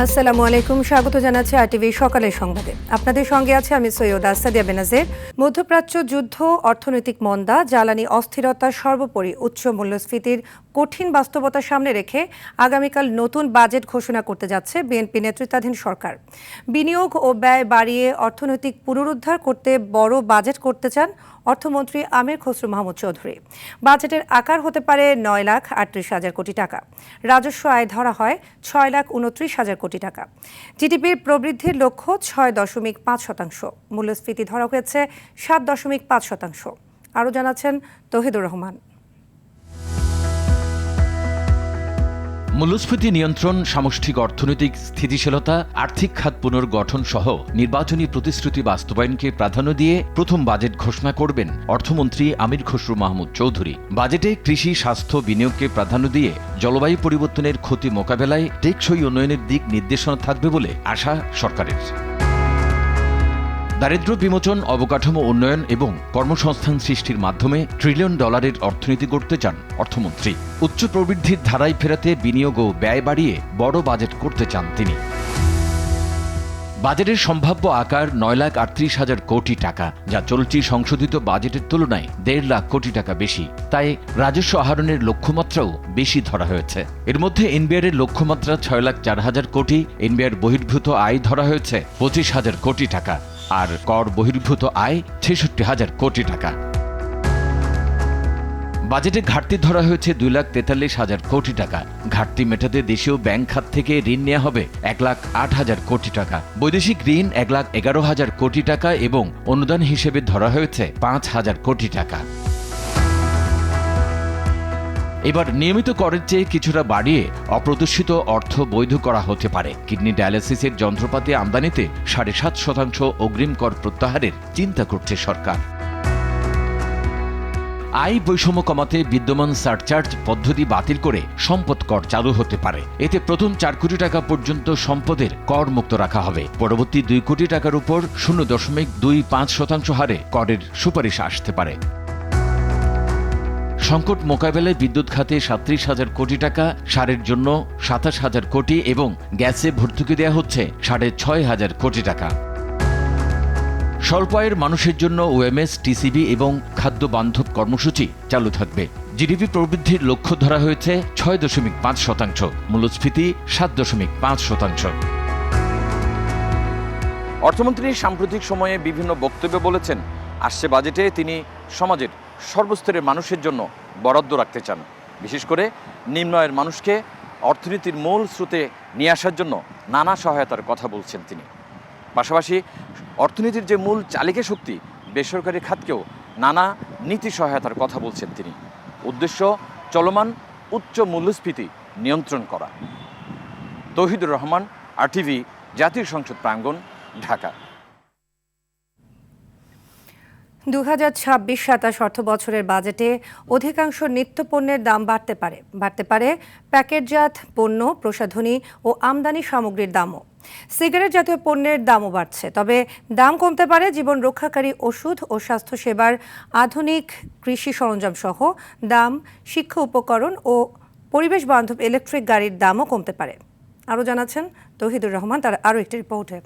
আসসালামু আলাইকুম, স্বাগত জানাচ্ছি আরটিভি সকালের সংবাদে। আপনাদের সঙ্গে আছে আমি সৈয়দ আসাদিয়া বেনাজের। মধ্যপ্রাচ্য যুদ্ধ, অর্থনৈতিক মন্দা, জ্বালানি অস্থিরতা, সর্বোপরি উচ্চ মূল্যস্ফীতির কঠিন বাস্তবতা সামনে রেখে আগামীকাল নতুন বাজেট ঘোষণা করতে যাচ্ছে বিএনপি নেতৃত্বাধীন সরকার। বিনিয়োগ ও ব্যয় বাড়িয়ে অর্থনৈতিক পুনরুদ্ধার করতে বড় বাজেট করতে চান অর্থমন্ত্রী আমির খসরু মাহমুদ চৌধুরী। বাজেটের আকার হতে পারে 9,38,000 কোটি টাকা। রাজস্ব আয় ধরা হয় 6,29,000 কোটি টাকা। জিডিপির প্রবৃদ্ধির লক্ষ্য 6.5%। মূল্যস্ফীতি ধরা হয়েছে 7.5%। আরও জানাচ্ছেন তৌহিদুর রহমান। মূল্যস্ফীতি নিয়ন্ত্রণ, সামষ্টিক অর্থনৈতিক স্থিতিশীলতা, আর্থিক খাত পুনর্গঠন সহ নির্বাচনী প্রতিশ্রুতি বাস্তবায়নকে প্রাধান্য দিয়ে প্রথম বাজেট ঘোষণা করবেন অর্থমন্ত্রী আমির খসরু মাহমুদ চৌধুরী। বাজেটে কৃষি, স্বাস্থ্য, বিনিয়োগকে প্রাধান্য দিয়ে জলবায়ু পরিবর্তনের ক্ষতি মোকাবেলায় টেকসই উন্নয়নের দিক নির্দেশনা থাকবে বলে আশা সরকারের। দারিদ্র্য বিমোচন, অবকাঠামো উন্নয়ন এবং কর্মসংস্থান সৃষ্টির মাধ্যমে $1 ট্রিলিয়ন অর্থনীতি গড়তে চান অর্থমন্ত্রী। উচ্চ প্রবৃদ্ধির ধারায় ফেরাতে বিনিয়োগ ও ব্যয় বাড়িয়ে বড় বাজেট করতে চান তিনি। বাজেটের সম্ভাব্য আকার 9,38,000 কোটি টাকা, যা চলতি সংশোধিত বাজেটের তুলনায় 1.5 লাখ কোটি টাকা বেশি। তাই রাজস্ব আহরণের লক্ষ্যমাত্রাও বেশি ধরা হয়েছে। এর মধ্যে এনবিআর এর লক্ষ্যমাত্রা 6,04,000 কোটি, এনবিআর বহির্ভূত আয় ধরা হয়েছে 25,000 কোটি টাকা, আর কর বহির্ভূত আয় 66,000 কোটি টাকা। বাজেটে ঘাটতি ধরা হয়েছে 2,43,000 কোটি টাকা। ঘাটতি মেটাতে দেশীয় ব্যাংক খাত থেকে ঋণ নেওয়া হবে 1,08,000 কোটি টাকা। বৈদেশিক ঋণ 1,11,000 কোটি টাকা এবং অনুদান হিসেবে ধরা হয়েছে 5,000 কোটি টাকা। এবার নিয়মিত করের চেয়ে কিছুটা বাড়িয়ে অপ্রদর্শিত অর্থ বৈধ করা হতে পারে। কিডনি ডায়ালিসিসের যন্ত্রপাতি আমদানিতে 7.5% অগ্রিম কর প্রত্যাহারের চিন্তা করছে সরকার। আয় বৈষম্য কমাতে বিদ্যমান সারচার্জ পদ্ধতি বাতিল করে সম্পদ কর চালু হতে পারে। এতে প্রথম 4 কোটি টাকা পর্যন্ত সম্পদের কর মুক্ত রাখা হবে। পরবর্তী 2 কোটি টাকার উপর 0.25% হারে করের সুপারিশ আসতে পারে। সংকট মোকাবেলায় বিদ্যুৎ খাতে 37,000 কোটি টাকা, সারের জন্য 27,000 কোটি এবং গ্যাসে ভর্তুকি দেওয়া হচ্ছে 6,500 কোটি টাকা। স্বল্প আয়ের মানুষের জন্য ওএমএস, টিসিবি এবং খাদ্য বান্ধব কর্মসূচি চালু থাকবে। জিডিপি প্রবৃদ্ধির লক্ষ্য ধরা হয়েছে 6.5%, মূল্যস্ফীতি 7.5%। অর্থমন্ত্রী সাম্প্রতিক সময়ে বিভিন্ন বক্তব্যে বলেছেন, আসছে বাজেটে তিনি সমাজের সর্বস্তরের মানুষের জন্য বরাদ্দ রাখতে চান। বিশেষ করে নিম্ন আয়ের মানুষকে অর্থনীতির মূল স্রোতে নিয়ে আসার জন্য নানা সহায়তার কথা বলছেন তিনি। পাশাপাশি অর্থনীতির যে মূল চালিকা শক্তি বেসরকারি খাতকেও নানা নীতি সহায়তার কথা বলছেন তিনি। উদ্দেশ্য চলমান উচ্চ মূল্যস্ফীতি নিয়ন্ত্রণ করা। তৌহিদুর রহমান, আরটিভি, জাতীয় সংসদ প্রাঙ্গণ, ঢাকা। 2026-27 অর্থ বছরের বাজেটে অধিকাংশ নিত্যপণ্যের দাম বাড়তে পারে প্যাকেটজাত পণ্য, প্রসাধনী ও আমদানি সামগ্রীর দামও। সিগারেট জাতীয় পণ্যের দামও বাড়ছে, তবে দাম কমতে পারে জীবন রক্ষাকারী ওষুধ ও স্বাস্থ্যসেবার আধুনিক কৃষি সরঞ্জাম সহ দাম, শিক্ষা উপকরণ ও পরিবেশ বান্ধব ইলেকট্রিক গাড়ির দামও কমতে পারে। আরও জানাচ্ছেন তৌহিদুর রহমান তার আরও একটি রিপোর্টে।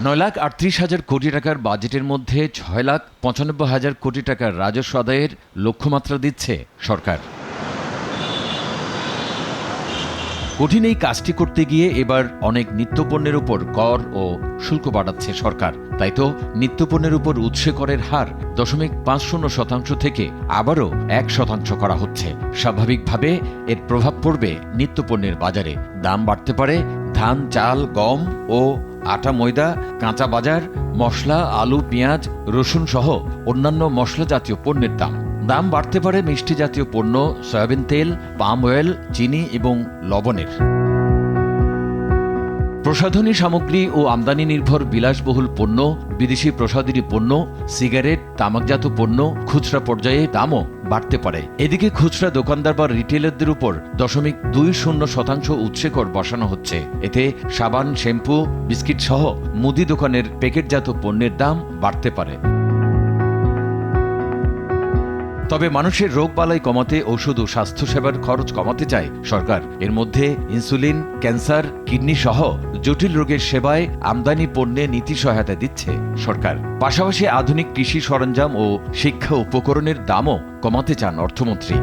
9,38,000 কোটি টাকার বাজেটের মধ্যে 6,95,000 কোটি টাকার রাজস্ব আদায়ের লক্ষ্যমাত্রা দিচ্ছে সরকার। কঠিন এই কাজটি করতে গিয়ে এবার অনেক নিত্যপণ্যের উপর কর ও শুল্ক বাড়াচ্ছে সরকার। তাই তো নিত্যপণ্যের উপর উৎসে করের হার 0.50% থেকে আবারও 1% করা হচ্ছে। স্বাভাবিকভাবে এর প্রভাব পড়বে নিত্যপণ্যের বাজারে। দাম বাড়তে পারে ধান, চাল, গম ও আটা, ময়দা, কাঁচা বাজার, মশলা, আলু, পেঁয়াজ, রসুন সহ অন্যান্য মশলা জাতীয় পণ্যের দাম। দাম বাড়তে পারে মিষ্টি জাতীয় পণ্য, সয়াবিন তেল, পাম অয়েল, চিনি এবং লবণের। প্রসাধনী সামগ্রী ও আমদানি নির্ভর বিলাসবহুল পণ্য, বিদেশি প্রসাধনী পণ্য, সিগারেট, তামাকজাত পণ্য খুচরা পর্যায়ে দামও বাড়তে পারে। এদিকে খুচরা দোকানদার বা রিটেলারদের উপর 0.20% উৎসে কর বসানো হচ্ছে। এতে সাবান, শ্যাম্পু, বিস্কিট সহ মুদি দোকানের প্যাকেটজাত পণ্যের দাম বাড়তে পারে। তবে মানুষের রোগবালাই কমাতে ওষুধ ও স্বাস্থ্যসেবার খরচ কমাতে চায় সরকার। এর মধ্যে ইনসুলিন, ক্যান্সার, কিডনি সহ জটিল রোগের সেবায় আমদানি পণ্যে নীতি সহায়তা দিচ্ছে সরকার। পাশাপাশি আধুনিক কৃষি সরঞ্জাম ও শিক্ষা উপকরণের দামও কমাতে চান অর্থমন্ত্রী।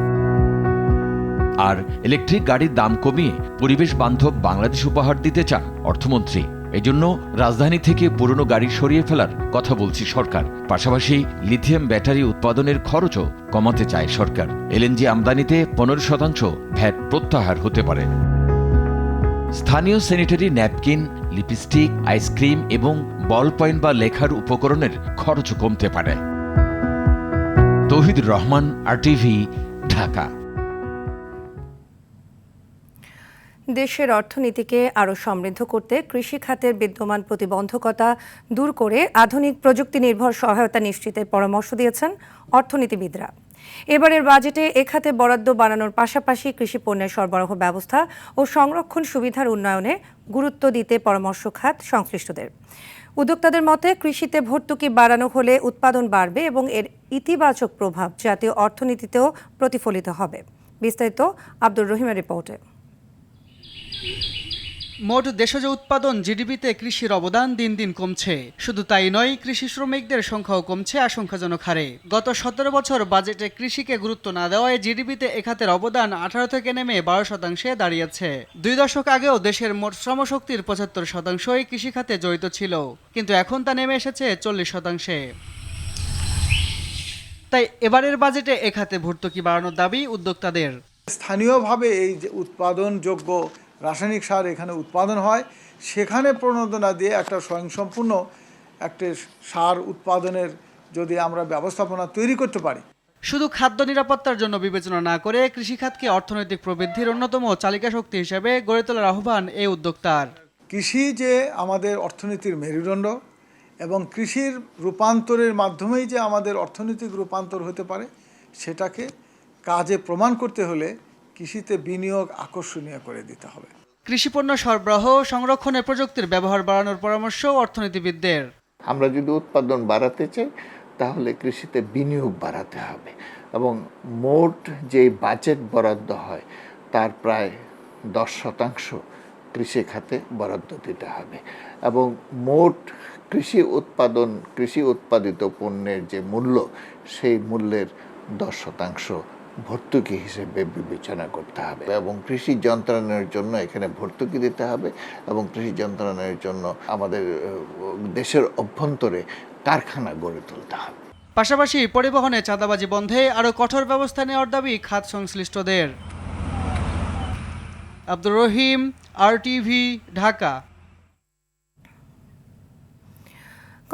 আর ইলেকট্রিক গাড়ির দাম কমিয়ে পরিবেশ বান্ধব বাংলাদেশ উপহার দিতে চান অর্থমন্ত্রী। এজন্য রাজধানী থেকে পুরনো গাড়ি সরিয়ে ফেলার কথা বলছে সরকার। পাশাপাশি লিথিয়াম ব্যাটারি উৎপাদনের খরচও কমাতে চায় সরকার। এলএনজি আমদানিতে 15% ভ্যাট প্রত্যাহার হতে পারে। স্থানীয় স্যানিটারি ন্যাপকিন, লিপস্টিক, আইসক্রিম এবং বল পয়েন্ট বা লেখার উপকরণের খরচও কমতে পারে। তৌহিদুর রহমান, RTV, ঢাকা। দেশের অর্থনীতিকে আরও সমৃদ্ধ করতে কৃষি খাতের বিদ্যমান প্রতিবন্ধকতা দূর করে আধুনিক প্রযুক্তি নির্ভর সহায়তা নিশ্চিতের পরামর্শ দিয়েছেন অর্থনীতিবিদরা। এবারের বাজেটে এ খাতে বরাদ্দ বাড়ানোর পাশাপাশি কৃষি পণ্যের সরবরাহ ব্যবস্থা ও সংরক্ষণ সুবিধার উন্নয়নে গুরুত্ব দিতে পরামর্শ খাত সংশ্লিষ্টদের। উদ্যোক্তাদের মতে কৃষিতে ভর্তুকি বাড়ানো হলে উৎপাদন বাড়বে এবং এর ইতিবাচক প্রভাব জাতীয় অর্থনীতিতেও প্রতিফলিত হবে। বিস্তারিত আব্দুর রহিমের রিপোর্টে। মোট দেশজ উৎপাদন জিডিপিতে কৃষির অবদান দিন দিন কমছে। শুধু তাই নয়, কৃষি শ্রমিকদের সংখ্যাও কমছে আশঙ্কাজনক হারে। গত 17 বছর বাজেটে কৃষিকে গুরুত্ব না দেওয়ায় জিডিপিতে এ খাতের অবদান 18 থেকে নেমে 12% দাঁড়িয়েছে। 2 দশক আগেও দেশের মোট শ্রমশক্তির 75%ই কৃষি খাতে জড়িত ছিল, কিন্তু এখন তা নেমে এসেছে 40%। তাই এবারের বাজেটে এ খাতে ভর্তুকি বাড়ানোর দাবি উদ্যোক্তাদের। স্থানীয়ভাবে এই যে উৎপাদনযোগ্য রাসায়নিক সার এখানে উৎপাদন হয়, সেখানে প্রণোদনা দিয়ে একটা স্বয়ংসম্পূর্ণ একটা সার উৎপাদনের যদি আমরা ব্যবস্থাপনা তৈরি করতে পারি। শুধু খাদ্য নিরাপত্তার জন্য বিবেচনা না করে কৃষিখাতকে অর্থনৈতিক প্রবৃদ্ধির অন্যতম চালিকা শক্তি হিসেবে গড়ে তোলার আহ্বান এই উদ্যোক্তার। কৃষি যে আমাদের অর্থনীতির মেরুদণ্ড এবং কৃষির রূপান্তরের মাধ্যমেই যে আমাদের অর্থনৈতিক রূপান্তর হতে পারে, সেটাকে কাজে প্রমাণ করতে হলে কৃষিতে বিনিয়োগ আকর্ষণীয় করে দিতে হবে। কৃষিপণ্য সরবরাহ সংরক্ষণের প্রযুক্তির ব্যবহার বাড়ানোর পরামর্শ অর্থনীতিবিদদের। আমরা যদি উৎপাদন বাড়াতে চাই তাহলে কৃষিতে বিনিয়োগ বাড়াতে হবে এবং মোট যে বাজেট বরাদ্দ হয় তার প্রায় 10% কৃষি খাতে বরাদ্দ দিতে হবে এবং মোট কৃষি উৎপাদিত পণ্যের যে মূল্য, সেই মূল্যের 10% ভর্তুকি হিসেবে বিবেচনা করতে হবে এবং কৃষি যন্ত্রাংশের জন্য এখানে ভর্তুকি দিতে হবে এবং কৃষি যন্ত্রাংশের জন্য আমাদের দেশের অভ্যন্তরে কারখানা গড়ে তুলতে হবে। পাশাপাশি পরিবহনে চাঁদাবাজি বন্ধে আরও কঠোর ব্যবস্থা নেওয়ার দাবি খাত সংশ্লিষ্টদের। আব্দুর রহিম, RTV, ঢাকা।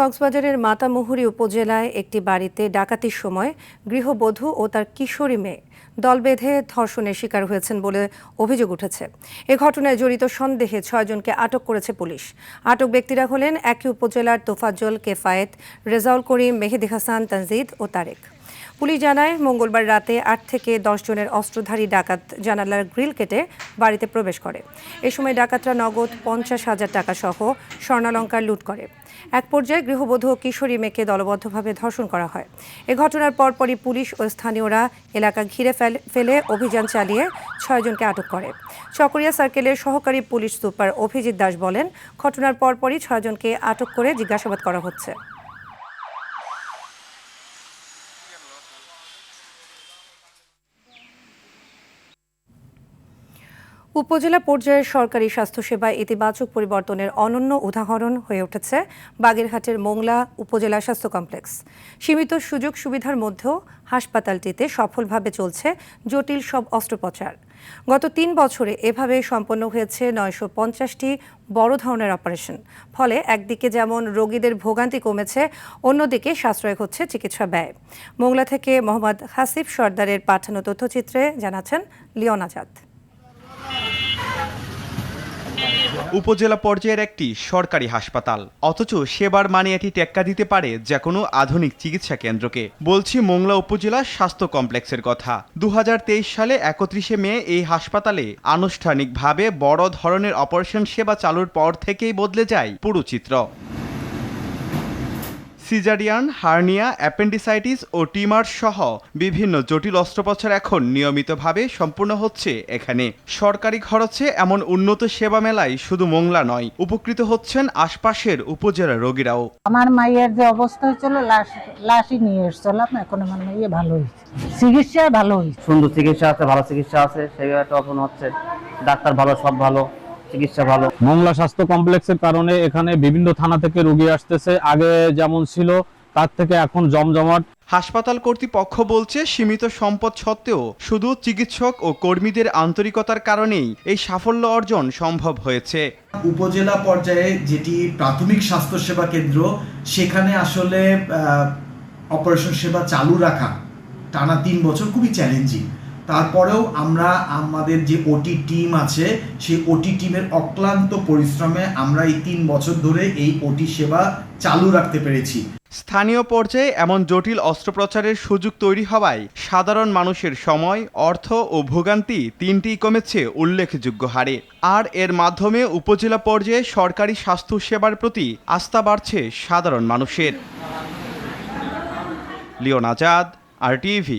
কক্সবাজারের মাতামুহুরী উপজেলায় একটি বাড়িতে ডাকাতির সময় গৃহবধূ ও তার কিশোরী মেয়ে দল বেঁধে ধর্ষণের শিকার হয়েছেন বলে অভিযোগ উঠেছে। এ ঘটনায় জড়িত সন্দেহে 6 জনকে আটক করেছে পুলিশ। আটক ব্যক্তিরা হলেন একই উপজেলার তোফাজ্জল, কেফায়েত, রেজাউল করিম, মেহেদি হাসান, তানজিদ ও তারেক। পুলিশ জানায়, মঙ্গলবার রাতে 8 থেকে 10 জনের অস্ত্রধারী ডাকাত জানালার গ্রিল কেটে বাড়িতে প্রবেশ করে। এ সময় ডাকাতরা নগদ 50,000 টাকা সহ স্বর্ণালংকার লুট করে। এক পর্যায়ে গৃহবধূ ও কিশোরী মেয়েকে দলবদ্ধভাবে ধর্ষণ করা হয়। এ ঘটনার পরপরই পুলিশ ও স্থানীয়রা এলাকা ঘিরে ফেলে অভিযান চালিয়ে 6 জনকে আটক করে। চকরিয়া সার্কেলের সহকারী পুলিশ সুপার অভিজিৎ দাস বলেন, ঘটনার পরপরই 6 জনকে আটক করে জিজ্ঞাসাবাদ করা হচ্ছে। উপজেলা পর্যায়ে সরকারি স্বাস্থ্যসেবায় ইতিবাচক পরিবর্তনের অনন্য উদাহরণ হয়ে উঠেছে বাগেরহাটের মোংলা উপজেলা স্বাস্থ্য কমপ্লেক্স। সীমিত সুযোগ সুবিধার মধ্যেও হাসপাতালটিতে সফলভাবে চলছে জটিল সব অস্ত্রোপচার। গত 3 বছরে এভাবে সম্পন্ন হয়েছে 950টি বড় ধরনের অপারেশন। ফলে একদিকে যেমন রোগীদের ভোগান্তি কমেছে, অন্যদিকে সাশ্রয় হচ্ছে চিকিৎসা ব্যয়। মোংলা থেকে মোহাম্মদ হাসিফ সর্দারের পাঠানো তথ্যচিত্রে জানাচ্ছেন লিওন আজাদ। উপজেলা পর্যায়ের একটি সরকারি হাসপাতাল, অথচ সেবার মানে এটি টেক্কা দিতে পারে যে কোনো আধুনিক চিকিৎসা কেন্দ্রকে। বলছি মোংলা উপজেলা স্বাস্থ্য কমপ্লেক্সের কথা। 2023 সালে 31 মে এই হাসপাতালে আনুষ্ঠানিকভাবে বড় ধরনের অপারেশন সেবা চালুর পর থেকেই বদলে যায় পুরো চিত্র। সিজারিয়ান, হার্নিয়া, অ্যাপেন্ডিসাইটিস ও টিমার সহ বিভিন্ন জটিল অস্ত্রোপচার এখন নিয়মিতভাবে সম্পূর্ণ হচ্ছে এখানে। সরকারি খরচে এমন উন্নত সেবা মেলায় শুধু মোংলা নয়, উপকৃত হচ্ছেন আশপাশের উপজেলার রোগীরাও। আমার মায়ের যে অবস্থা হয়েছিল লাশই নিয়ে এসেছিলাম, এখন আমার মাইয়ে ভালো হয়েছে, চিকিৎসা ভালো হয়েছে। সুন্দর চিকিৎসা আছে, ভালো চিকিৎসা আছে, সেভাবে তখন হচ্ছে ডাক্তার ভালো, সব ভালো, চিকিৎসা ভালো। মোংলা স্বাস্থ্য কমপ্লেক্সের কারণে এখানে বিভিন্ন থানা থেকে রোগী আসতেছে, আগে যেমন ছিল তার থেকে এখন জমজমাট। হাসপাতাল কর্তৃপক্ষ বলছে সীমিত সম্পদ সত্ত্বেও শুধু চিকিৎসক ও কর্মীদের আন্তরিকতার কারণেই এই সাফল্য অর্জন সম্ভব হয়েছে। উপজেলা পর্যায়ে যেটি প্রাথমিক স্বাস্থ্য সেবা কেন্দ্র, সেখানে আসলে অপারেশন সেবা চালু রাখা টানা 3 বছর খুবই চ্যালেঞ্জিং। তারপরেও আমরা আমাদের যে ওটি টিম আছে, সেই ওটি টিমের অক্লান্ত পরিশ্রমে আমরা এই 3 বছর ধরে এই ওটি সেবা চালু রাখতে পেরেছি। স্থানীয় পর্যায়ে এমন জটিল অস্ত্রোপচারের সুযোগ তৈরি হওয়ায় সাধারণ মানুষের সময়, অর্থ ও ভোগান্তি তিনটিই কমেছে উল্লেখযোগ্য হারে। আর এর মাধ্যমে উপজেলা পর্যায়ে সরকারি স্বাস্থ্য সেবার প্রতি আস্থা বাড়ছে সাধারণ মানুষের। Leon Azad, RTV।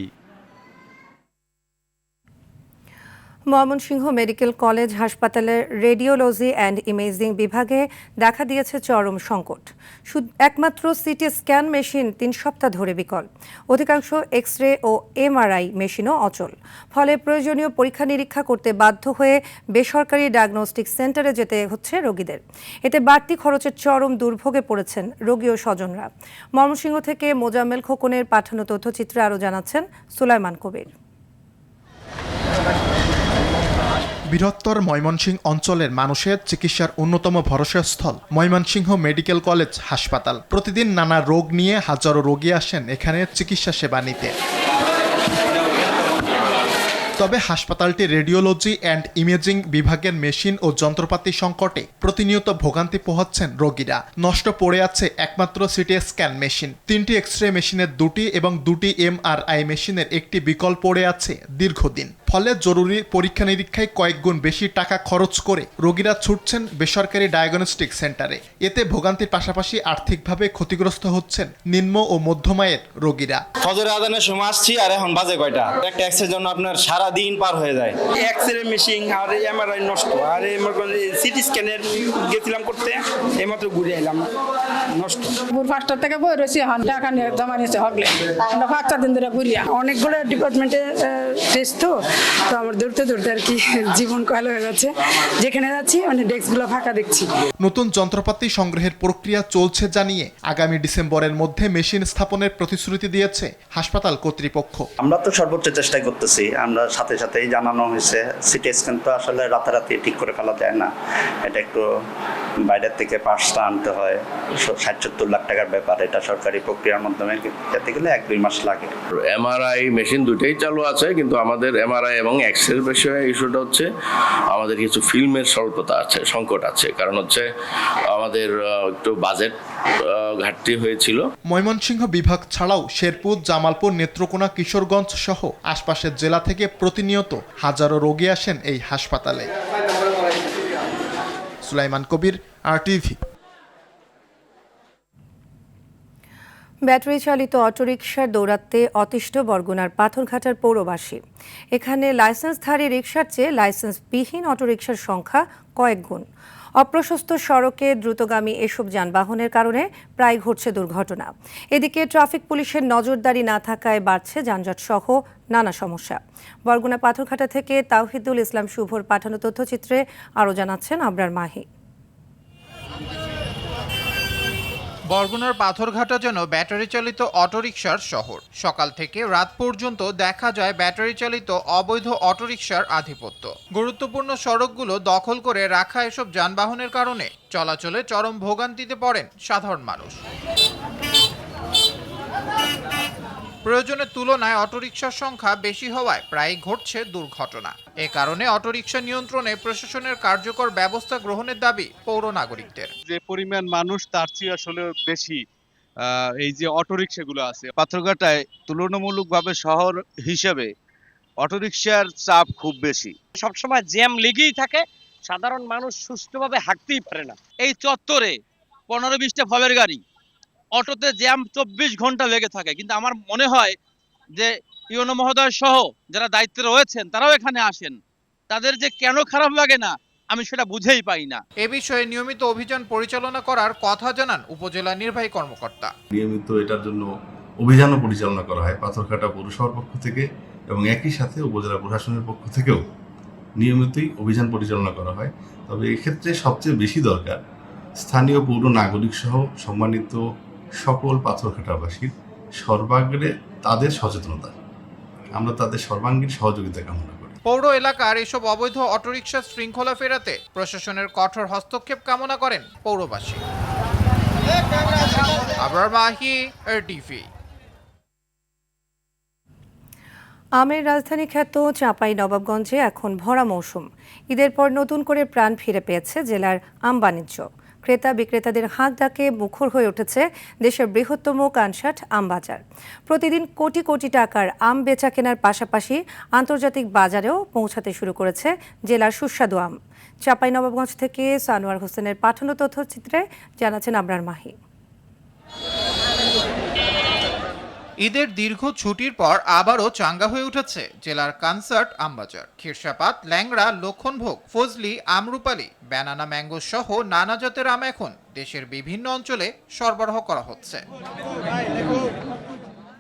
Mymensingh medical college হাসপাতালের রেডিওলজি অ্যান্ড ইমেজিং বিভাগে দেখা দিয়েছে চরম সংকট। একমাত্র সিটি স্ক্যান মেশিন 3 সপ্তাহ ধরে বিকল। অধিকাংশ এক্স রে ও MRI মেশিনও অচল। ফলে প্রয়োজনীয় পরীক্ষা নিরীক্ষা করতে বাধ্য হয়ে বেসরকারি ডায়াগনস্টিক সেন্টারে যেতে হচ্ছে রোগীদের। এতে বাড়তি খরচের চরম দুর্ভোগে পড়েছেন রোগী ও স্বজনরা। ময়মনসিংহ থেকে মোজাম্মেল খোকনের পাঠানো তথ্যচিত্রে আরও জানাচ্ছেন সুলাইমান কবির। বৃহত্তর ময়মনসিংহ অঞ্চলের মানুষের চিকিৎসার অন্যতম ভরসাস্থল ময়মনসিংহ মেডিকেল কলেজ হাসপাতাল। প্রতিদিন নানা রোগ নিয়ে হাজারো রোগী আসেন এখানে চিকিৎসা সেবা নিতে। তবে হাসপাতালটি রেডিওলজি অ্যান্ড ইমেজিং বিভাগের মেশিন ও যন্ত্রপাতি সংকটে প্রতিনিয়ত ভোগান্তি পোহাচ্ছেন রোগীরা। নষ্ট পড়ে আছে একমাত্র সিটি স্ক্যান মেশিন, 3টি এক্স-রে মেশিনের 2টি এবং 2টি MRI মেশিনের 1টি বিকল পড়ে আছে দীর্ঘদিন। ফলে জরুরি পরীক্ষা নিরীক্ষায় কয়েক গুণ বেশি টাকা খরচ করে রোগীরা ছুটছেন বেসরকারি ডায়াগনস্টিক সেন্টারে। এতে ভোগান্তির পাশাপাশি আর্থিকভাবে ক্ষতিগ্রস্ত হচ্ছেন নিম্ন ও মধ্যম আয়ের রোগীরা। ফজরের আজানের সময় আসছি আর এখন বাজে কয়টা? একটা এক্সরের জন্য আপনার সারা দিন পার হয়ে যায়। এক্সরে মেশিন আর MRI নষ্ট, আর সিটি স্ক্যানের গেছিলাম করতে, এইমাত্র ঘুরে এলাম, নষ্ট। ভোর 5টা থেকে বই রয়েছি, এখন টাকা নিয়ে জমা নিয়েছে হকলে। আমরা 5 দিন ধরে ঘুরিয়া অনেকগুলো ডিপার্টমেন্টে টেস্ট, তো আমার দৌড়তে দৌড়তে আর কি জীবন কাল হয়ে যাচ্ছে। যেখানে যাচ্ছি মানে ডেস্কগুলো ফাঁকা দেখছি। নতুন যন্ত্রপাতি সংগ্রহের প্রক্রিয়া চলছে জানিয়ে আগামী ডিসেম্বরের মধ্যে মেশিন স্থাপনের প্রতিশ্রুতি দিয়েছে হাসপাতাল কর্তৃপক্ষ। আমরা তো সর্বোচ্চ চেষ্টা করতেছি, আমরা সাথে সাথেই জানানো হয়েছে সিটি স্ক্যান তো আসলে রাতারাতি ঠিক করে ফেলা যায় না, এটা একটু বাইরের থেকে পার্টসটা আনতে হয়, 60-70 লাখ টাকার ব্যাপার। এটা সরকারি প্রক্রিয়ার মাধ্যমে যেতে গেলে 1-2 মাস লাগে। MRI মেশিন দুটোই চালু আছে, কিন্তু আমাদের MRI এবং এক্স-রে বিষয়ে ইস্যুটা হচ্ছে আমাদের কিছু ফিল্মের স্বল্পতা আছে, সংকট আছে। কারণ হচ্ছে আমাদের একটু বাজেট ঘাটতি হয়েছিল। ময়মনসিংহ বিভাগ ছাড়াও শেরপুর, জামালপুর, নেত্রকোনা, কিশোরগঞ্জ সহ আশপাশের জেলা থেকে প্রতিনিয়ত হাজারো রোগী আসেন এই হাসপাতালে। সুলাইমান কবির, RTV। ব্যাটারি চালিত অটোরিকশার দৌরাত্মে অতিষ্ঠ বরগুনার পাথরঘাটার পৌরবাসী। এখানে লাইসেন্সধারী রিকশার চেয়ে লাইসেন্সবিহীন অটোরিকশার সংখ্যা কয়েক গুণ। অপ্রশস্ত সড়কে দ্রুতগামী এসব যানবাহনের কারণে প্রায় ঘটছে দুর্ঘটনা। এদিকে ট্রাফিক পুলিশের নজরদারি না থাকায় বাড়ছে যানজট সহ নানা সমস্যা। বরগুনা পাথরঘাটা থেকে তাওহিদুল ইসলাম শুভর পাঠানো তথ্যচিত্রে আরও জানাচ্ছেন আবরার মাহি। বরগুনার পাথরঘাটা যেন ব্যাটারি চালিত অটোরিকশার শহর। সকাল থেকে রাত পর্যন্ত দেখা যায় ব্যাটারি চালিত অবৈধ অটোরিকশার আধিপত্য। গুরুত্বপূর্ণ সড়কগুলো দখল করে রাখা এসব যানবাহনের কারণে চলাচলে চরম ভোগান্তিতে পড়েন সাধারণ মানুষ। প্রয়োজনের তুলনায় অটোরিকশার সংখ্যা বেশি হওয়ায় প্রায় ঘটছে দুর্ঘটনা। এ কারণে অটোরিকশা নিয়ন্ত্রণে প্রশাসনের কার্যকর ব্যবস্থা গ্রহণের দাবি পৌর নাগরিকদের। যে পরিমাণ মানুষ তার চেয়ে আসলে বেশি এই যে অটোরিকশাগুলো আছে পাথরঘাটায়, তুলনামূলকভাবে শহর হিসেবে অটোরিকশার চাপ খুব বেশি। সবসময় জ্যাম লেগেই থাকে, সাধারণ মানুষ সুষ্ঠুভাবে হাঁটতেই পারে না। এই চত্বরে 15-20টা ফলের গাড়ি, অটোতে জ্যাম 24 ঘন্টা লেগে থাকে, কিন্তু আমার মনে হয় যে ইউনো মহোদয় সহ যারা দায়িত্বে রয়েছেন তারাও এখানে আসেন, তাদের যে কেন খারাপ লাগে না আমি সেটা বুঝেই পাই না। এ বিষয়ে নিয়মিত অভিযান পরিচালনা করার কথা জানান উপজেলা নির্বাহী কর্মকর্তা। নিয়মিত এটার জন্য অভিযানও পরিচালনা করা হয় পাথরঘাটা পৌরসভার পক্ষ থেকে, এবং একই সাথে উপজেলা প্রশাসনের পক্ষ থেকেও নিয়মিতই অভিযান পরিচালনা করা হয়। তবে এক্ষেত্রে সবচেয়ে বেশি দরকার স্থানীয় পৌর নাগরিক সহ সম্মানিত সকল পাথরঘাটাবাসীর সর্বাগ্রে তাদের সচেতনতা। আমরা তাদের সর্বাঙ্গীন সহযোগিতা কামনা করি। পৌর এলাকার এসব অবৈধ অটোরিকশা শৃঙ্খলা ফেরাতে প্রশাসনের কঠোর হস্তক্ষেপ কামনা করেন পৌরবাসী। আবরার মাহি, RTV। আমের রাজধানী খ্যাত চাঁপাইনবাবগঞ্জে এখন ভরা মৌসুম। ঈদের পর নতুন করে প্রাণ ফিরে পেয়েছে জেলার আম বাণিজ্য। ক্রেতা বিক্রেতাদের হাঁক ডাকে মুখর হয়ে উঠেছে দেশের বৃহত্তম কানসাট আম বাজার। প্রতিদিন কোটি কোটি টাকার আম বেচা কেনার পাশাপাশি আন্তর্জাতিক বাজারেও পৌঁছাতে শুরু করেছে জেলার সুস্বাদু আম। চাঁপাইনবাবগঞ্জ থেকে সানোয়ার হোসেনের পাঠানো তথ্যচিত্রে জানাচ্ছেন আবরার মাহি। ঈদের দীর্ঘ ছুটির পর আবারও চাঙ্গা হয়ে উঠেছে জেলার কানসার্ট আমবাজার। খিরসাপাত, ল্যাংড়া, লক্ষণভোগ, ফজলি, আমরুপালি, ব্যানানা ম্যাঙ্গো সহ নানা জাতের আম এখন দেশের বিভিন্ন অঞ্চলে সরবরাহ করা হচ্ছে।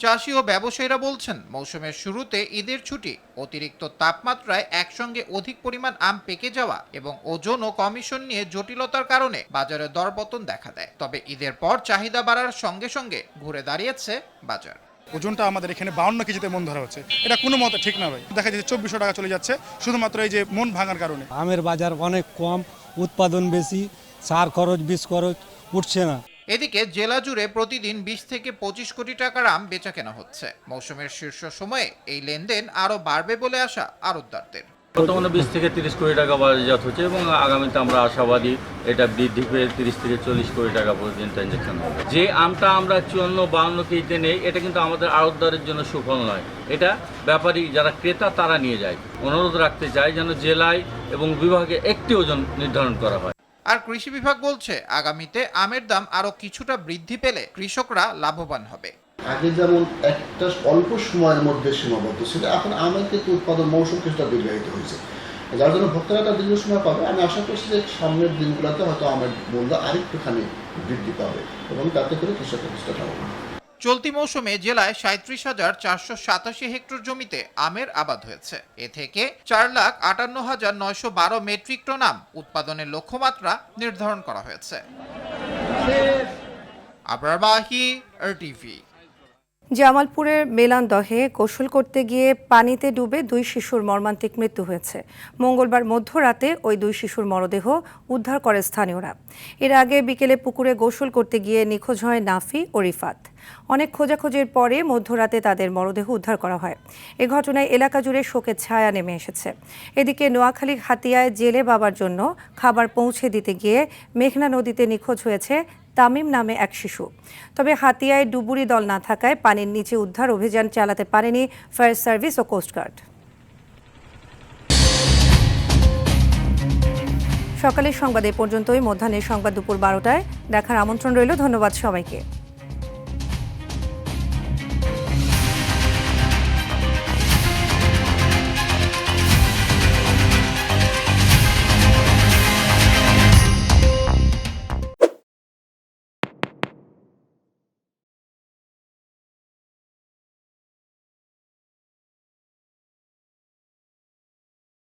চাষি ও ব্যবসায়ীরা বলছেন, মৌসুমের শুরুতে ঈদের ছুটি, অতিরিক্ত তাপমাত্রায় একসঙ্গে অধিক পরিমাণ আম পেকে যাওয়া এবং ওজন ও কমিশন নিয়ে জটিলতার কারণে বাজারে দরপতন দেখা দেয়। তবে ঈদের পর চাহিদা বাড়ার সঙ্গে সঙ্গে ঘুরে দাঁড়িয়েছে বাজার। ওজনটা আমাদের এখানে 52 কেজিতে মন ধরা হচ্ছে, এটা কোনো মতে ঠিক না ভাই। দেখা যাচ্ছে 2400 টাকা চলে যাচ্ছে শুধুমাত্র এই যে মন ভাঙার কারণে। আমের বাজার অনেক কম, উৎপাদন বেশি, সার খরচ, বীজ খরচ উঠছে না। এদিকে জেলা জুড়ে প্রতিদিন 20 থেকে 25 কোটি টাকার আম বেচা কেনা হচ্ছে। মৌসুমের শীর্ষ সময়ে এই লেনদেন আরো বাড়বে বলে আশা আড়তদারদের। বর্তমানে 20 থেকে 30 কোটি টাকা বাজারজাত হচ্ছে এবং আগামীতে আমরা আশাবাদী এটা বৃদ্ধি পেয়ে 30 থেকে 40 কোটি টাকা পর্যন্ত ট্রানজাকশন হবে। যে আমটা আমরা 54-52 কেজিতে নেই, এটা কিন্তু আমাদের আড়তদারের জন্য সুফল নয়, এটা ব্যাপারী যারা ক্রেতা তারা নিয়ে যায়। অনুরোধ রাখতে চাই যেন জেলায় এবং বিভাগে একটি ওজন নির্ধারণ করা হয়। আর কৃষি বিভাগ বলছে, আগামীতে আমের দাম আরো কিছুটা বৃদ্ধি পেলে কৃষকরা লাভবান হবে। আগে যেমন একটা অল্প সময়ের মধ্যে সীমাবদ্ধ ছিল, এখন আমের কিন্তু উৎপাদন মৌসুম কিছুটা দীর্ঘায়িত হয়েছে, যার জন্য ভোক্তারা একটা দীর্ঘ সময় পাবে। আমি আশা করছি যে সামনের দিনগুলোতে হয়তো আমের মূল্য আরেকটুখানি বৃদ্ধি পাবে এবং তাতে করে কৃষকের কিছুটা লাভবান। চলতি মৌসুমে জেলায় 37,487 হেক্টর জমিতে আমের আবাদ হয়েছে। এ থেকে 4,58,912 মেট্রিক টন আম উৎপাদনের লক্ষ্যমাত্রা নির্ধারণ করা হয়েছে। আবরার মাহি, RTV। জামালপুরের মেলান্দহে গোসল করতে গিয়ে পানিতে ডুবে 2 শিশুর মর্মান্তিক মৃত্যু হয়েছে। মঙ্গলবার মধ্যরাতে ওই 2 শিশুর মরদেহ উদ্ধার করে স্থানীয়রা। এর আগে বিকেলে পুকুরে গোসল করতে গিয়ে নিখোঁজ হয় নাফি ও রিফাত। অনেক খোঁজাখুঁজির পরে মধ্যরাতে তাদের মরদেহ উদ্ধার করা হয়। এ ঘটনায় এলাকা জুড়ে শোকের ছায়া নেমে এসেছে। এদিকে নোয়াখালী হাতিয়ায় জেলে বাবার জন্য খাবার পৌঁছে দিতে গিয়ে মেঘনা নদীতে নিখোঁজ হয়েছে তামিম নামে এক শিশু। তবে হাতিয়ায় ডুবুরি দল না থাকায় পানির নিচে উদ্ধার অভিযান চালাতে পারেনি ফায়ার সার্ভিস ও কোস্টগার্ড। সকালের সংবাদ এ পর্যন্তই। মধ্যাহ্নের সংবাদ দুপুর 12টায় দেখার আমন্ত্রণ রইল। ধন্যবাদ সবাইকে।